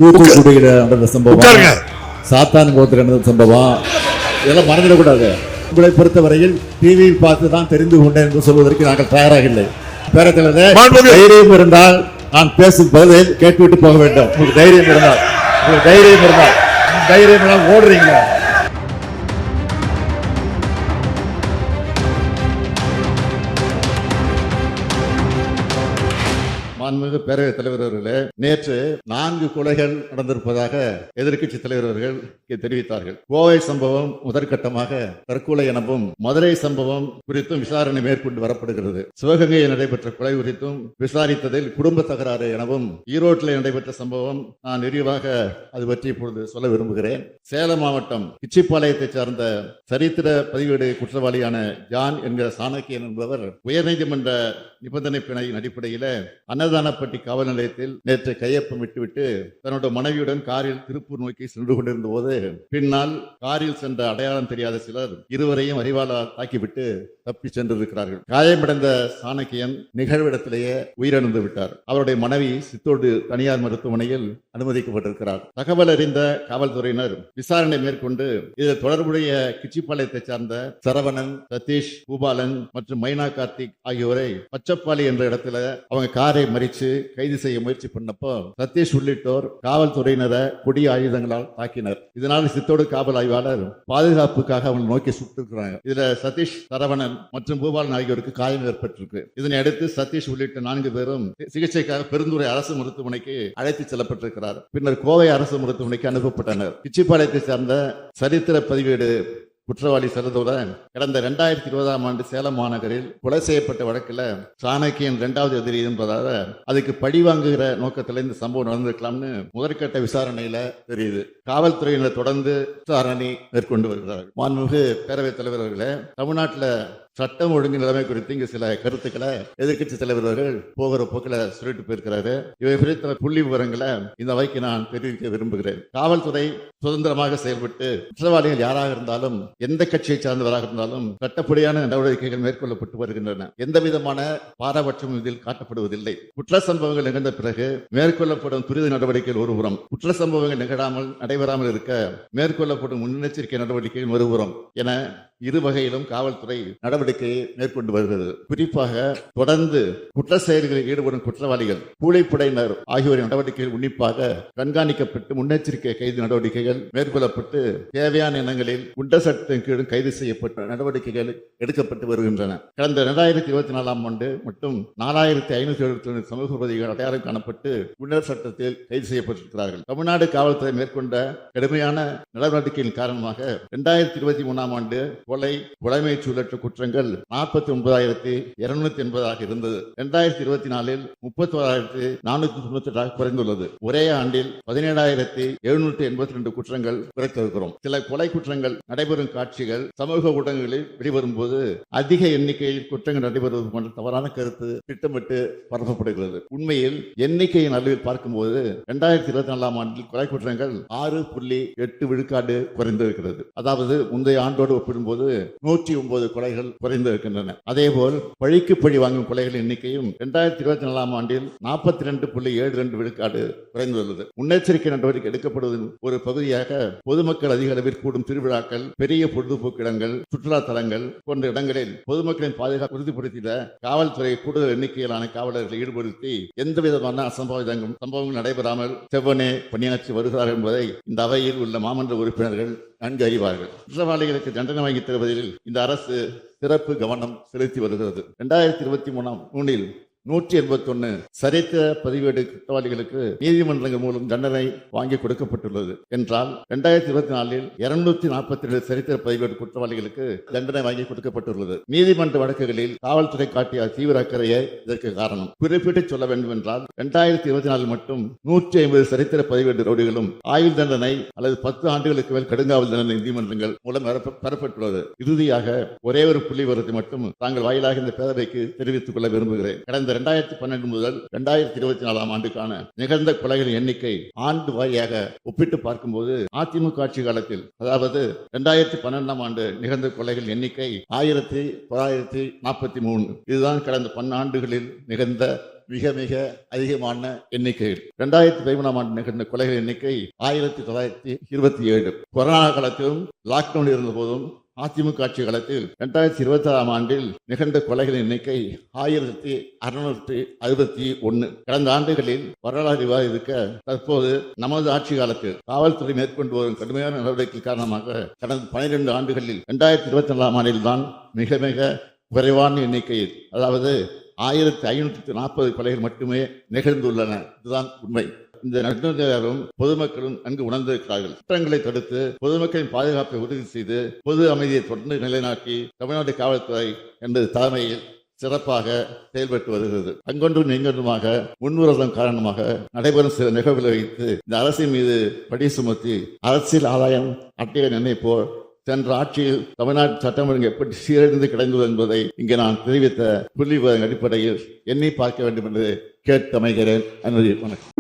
தூத்துக்குடியில நடந்த சம்பவம், சாத்தான் கோத்தில் நடந்த சம்பவம், இதெல்லாம் மறந்துடக்கூடாது. உங்களை பொறுத்தவரையில் டிவியில் பார்த்து தான் தெரிந்து கொண்டேன் என்று சொல்வதற்கு நாங்கள் தயாராக இல்லை. பேரத்தலைவரே, தைரியம் இருந்தால் நான் பேசும் பதிலை கேட்டுவிட்டு போக வேண்டும். உங்களுக்கு தைரியம் இருந்தால் தைரியம் ஓடுறீங்களா? மாண்புமிகு பேரவைத் தலைவர் அவர்களே, நேற்று 4 கொலைகள் நடந்திருப்பதாக எதிர்க்கட்சி தலைவர் அவர்கள் தெரிவித்தார்கள். கோவை சம்பவம் முதற்கட்டமாக தற்கொலை எனவும், மதுரை சம்பவம் குறித்தும் விசாரணை மேற்கொண்டு வரப்படுகிறது. சிவகங்கையில் நடைபெற்ற கொலை குறித்தும் விசாரித்ததில் குடும்ப தகராறு எனவும், ஈரோட்டில் நடைபெற்ற சம்பவம் நான் விரிவாக அது பற்றி இப்பொழுது சொல்ல விரும்புகிறேன். சேலம் மாவட்டம் கிச்சிப்பாளையத்தை சார்ந்த சரித்திர பதிவேடு குற்றவாளியான ஜான் என்கிற சாணக்கியன் என்பவர் உயர்நீதிமன்ற நிபந்தனை பிணையின் அடிப்படையில் அன்னதானப்பட்டி காவல் நிலையத்தில் நேற்று கையொப்பம் விட்டுவிட்டு தன்னுடைய மனைவியுடன் காரில் திருப்பூர் நோக்கி சென்று கொண்டிருந்த போது பின்னால் காரில் சென்ற அடையாளம் தெரியாத சிலர் இருவரையும் அறிவாளால் தாக்கிவிட்டு தப்பி சென்றிருக்கிறார்கள். காயமடைந்த சாணக்கியன் நிகழ்விடத்திலேயே உயிரிழந்து விட்டார். அவருடைய மனைவி சித்தோடு தனியார் மருத்துவமனையில் அனுமதிக்கப்பட்டிருக்கிறார். தகவல் அறிந்த காவல்துறையினர் விசாரணை மேற்கொண்டு இதில் தொடர்புடைய கிச்சிப்பாளையத்தை சார்ந்த சரவணன், சதீஷ், பூபாலன் மற்றும் மைனா கார்த்திக் ஆகியோரை பச்சப்பாளி என்ற இடத்துல அவங்க காரை மறித்து கைது செய்ய முயற்சி பண்ணப்போ சதீஷ் உள்ளிட்டோர் காவல்துறையினரை கொடி ஆயுதங்களால் தாக்கினர். இதனால் சித்தோடு காவல் ஆய்வாளர் பாதுகாப்புக்காக அவங்க நோக்கி சுட்டிருக்கிறாங்க. இதுல சதீஷ், சரவணன் மற்றும் பூபாலன் ஆகியோருக்கு காயம் ஏற்பட்டிருக்கு. இதனை அடுத்து சதீஷ் உள்ளிட்ட 4 பேரும் சிகிச்சைக்காக பெருந்துறை அரசு மருத்துவமனைக்கு அழைத்து செல்லப்பட்டிருக்கிறார். பின்னர் கோவை அரசு மருத்துவமனைக்கு அனுப்பப்பட்டனர். கிச்சிப்பாளையத்தை சார்ந்த சரித்திர பதிவேடு குற்றவாளி செல்வதுடன் கடந்த 2020ஆம் ஆண்டு சேலம் மாநகரில் கொலை செய்யப்பட்ட வழக்கில் சாணக்கியன் 2வது எதிரி என்பதாக அதுக்கு பழி வாங்குகிற நோக்கத்தில் இந்த சம்பவம் நடந்திருக்கலாம்னு முதற்கட்ட விசாரணையில தெரியுது. காவல்துறையினர் தொடர்ந்து விசாரணை மேற்கொண்டு வருகிறார்கள். மாண்புமிகு பேரவைத் தலைவர் அவர்களே, தமிழ்நாட்டில் சட்டம் ஒழுங்கு நிலைமை குறித்து இங்கு சில கருத்துக்களை எதிர்கட்சி தலைவர்கள் போகிற போக்கில் சொல்லிட்டு போயிருக்கிறாரு. இவை குறித்த புள்ளி விவரங்களை இந்த வைக்கு நான் தெரிவிக்க விரும்புகிறேன். காவல்துறை சுதந்திரமாக செயல்பட்டு குற்றவாளிகள் யாராக இருந்தாலும், எந்த கட்சியை சார்ந்தவராக இருந்தாலும் சட்டப்படியான நடவடிக்கைகள் மேற்கொள்ளப்பட்டு வருகின்றன. எந்த விதமான பாரபட்சமும் இதில் காட்டப்படுவதில்லை. குற்ற சம்பவங்கள் நிகழ்ந்த பிறகு மேற்கொள்ளப்படும் துரித நடவடிக்கைகள் ஒருபுறம், குற்ற சம்பவங்கள் நிகழாமல் நடைபெறாமல் இருக்க மேற்கொள்ளப்படும் முன்னெச்சரிக்கை நடவடிக்கைகள் ஒருபுறம் என இரு வகையிலும் காவல்துறை நடவடிக்கையை மேற்கொண்டு வருகிறது. குறிப்பாக தொடர்ந்து குற்ற செயல்களில் ஈடுபடும் குற்றவாளிகள், கூலிப்படையினர் ஆகியோரின் நடவடிக்கைகள் உன்னிப்பாக கண்காணிக்கப்பட்டு முன்னெச்சரிக்கை கைது நடவடிக்கைகள் மேற்கொள்ளப்பட்டு தேவையான இனங்களில் குற்ற சட்டத்தின் கீழ் கைது செய்யப்பட்ட நடவடிக்கைகள் எடுக்கப்பட்டு வருகின்றன. கடந்த 2024ஆம் ஆண்டு மட்டும் 4571 சமூக விரோதிகள் அடையாளம் காணப்பட்டு குண்டர் சட்டத்தில் கைது செய்யப்பட்டிருக்கிறார்கள். தமிழ்நாடு காவல்துறை மேற்கொண்ட கடுமையான நடவடிக்கையின் காரணமாக 2023ஆம் ஆண்டு கொலை, கொலைமை சூழற்ற குற்றங்கள் 49,280 இருந்தது. 2024இல் 31,498 குறைந்துள்ளது. ஒரே ஆண்டில் 17,782 குற்றங்கள் குறைத்திருக்கிறோம். சில கொலை குற்றங்கள் நடைபெறும் காட்சிகள் சமூக ஊடகங்களில் வெளிவரும் போது அதிக எண்ணிக்கையில் குற்றங்கள் நடைபெறுவது போன்ற தவறான கருத்து திட்டமிட்டு பரப்பப்படுகிறது. உண்மையில் எண்ணிக்கையின் அளவில் பார்க்கும்போது 2024ஆம் ஆண்டில் கொலை குற்றங்கள் 6.8 விழுக்காடு குறைந்திருக்கிறது. அதாவது முந்தைய ஆண்டோடு ஒப்பிடும்போது 109 கொலைகள் குறைந்திருக்கின்றன. அதேபோல் பழிக்கு பழி வாங்கும் கொலைகளின் எண்ணிக்கையும் 2024ஆம் ஆண்டில் 42.72 விழுக்காடு குறைந்துள்ளது. முன்னெச்சரிக்கை நடவடிக்கை எடுக்கப்படுவதன் ஒரு பகுதியாக பொதுமக்கள் அதிக அளவில் கூடும் திருவிழாக்கள், பெரிய பொழுதுபோக்கு இடங்கள், சுற்றுலா தலங்கள் போன்ற இடங்களில் பொதுமக்களின் பாதுகாப்பு உறுதிப்படுத்திட காவல்துறை கூடுதல் எண்ணிக்கையிலான காவலர்களை ஈடுபடுத்தி எந்த விதமான சம்பவங்கள் நடைபெறாமல் செவ்வனே பணியாற்றி வருகிறார்கள் என்பதை இந்த அவையில் உள்ள மாமன்ற உறுப்பினர்கள் நன்கு அறிவார்கள். குற்றவாளிகளுக்கு தண்டனை வாங்கி தருவதில் இந்த அரசு சிறப்பு கவனம் செலுத்தி வருகிறது. 2023 181 சரித்திர பதிவேடு குற்றவாளிகளுக்கு நீதிமன்றங்கள் மூலம் தண்டனை வாங்கி கொடுக்கப்பட்டுள்ளது என்றால் 2024இல் 242 சரித்திர பதிவேடு குற்றவாளிகளுக்கு தண்டனை வாங்கி கொடுக்கப்பட்டுள்ளது. நீதிமன்ற வழக்குகளில் காவல்துறை காட்டிய தீவிர அக்கறையே இதற்கு காரணம். குறிப்பிட்டு சொல்ல வேண்டும் என்றால் 2024 மட்டும் 150 சரித்திர பதிவேடு ரவுடிகளும் ஆயுள் தண்டனை அல்லது 10 ஆண்டுகளுக்கு மேல் கடுங்காவல் தண்டனை நீதிமன்றங்கள் மூலம் பெறப்பட்டுள்ளது. இறுதியாக ஒரே ஒரு புள்ளி விவரத்தை மட்டும் தாங்கள் வாயிலாக இந்த பேரவைக்கு தெரிவித்துக் கொள்ள விரும்புகிறேன். கடந்த 2012 முதல் 2024ஆம் ஆண்டுக்கான நிகழ்ந்த கொலைகளின் எண்ணிக்கை ஆண்டு வாரியாக ஒப்பிட்டு பார்க்கும்போது அதிமுக ஆட்சி காலத்தில், அதாவது 2012ஆம் ஆண்டு நிகழ்ந்த கொலைகள் எண்ணிக்கை 1943. இதுதான் கடந்த 10 ஆண்டுகளில் நிகழ்ந்த மிக மிக அதிகமான எண்ணிக்கை. 2013ஆம் ஆண்டு நிகழ்ந்த கொலைகள் எண்ணிக்கை 1927. கொரோனா காலத்திலும் லாக்டவுன் இருந்த போதும் அதிமுக ஆட்சி காலத்தில் 2026ஆம் ஆண்டில் நிகழ்ந்த கொலைகளின் எண்ணிக்கை 1661. கடந்த ஆண்டுகளில் வரலாறு விவாதிக்க தற்போது நமது ஆட்சி காலத்தில் காவல்துறை மேற்கொண்டு வரும் கடுமையான நடவடிக்கை காரணமாக கடந்த 12 ஆண்டுகளில் 2024ஆம் ஆண்டில் தான் மிக மிக குறைவான எண்ணிக்கையில், அதாவது 1540 கொலைகள் மட்டுமே நிகழ்ந்துள்ளன. இதுதான் உண்மை. இந்த நடுநிலையாளரும் பொதுமக்களும் நன்கு உணர்ந்திருக்கிறார்கள். குற்றங்களை தடுத்து பொதுமக்களின் பாதுகாப்பை உறுதி செய்து பொது அமைதியை தொடர்ந்து நிலைநாட்டி தமிழ்நாடு காவல்துறை என்பது தலைமையில் சிறப்பாக செயல்பட்டு வருகிறது. அங்கொன்றும் இங்கொன்றுமாக முன்விரோதம் காரணமாக நடைபெறும் சில நிகழ்வுகளை வைத்து இந்த அரசின் மீது படி சுமத்தி அரசியல் ஆதாயம் அட்டைய நினைப்போர் சென்ற ஆட்சியில் தமிழ்நாட்டு சட்டம் ஒழுங்கு எப்படி சீரழிந்து கிடந்தது என்பதை இங்கே நான் தெரிவித்த புள்ளி விவர அடிப்படையில் எண்ணி பார்க்க வேண்டும் என்று கேட்டு அமைகிறேன். வணக்கம்.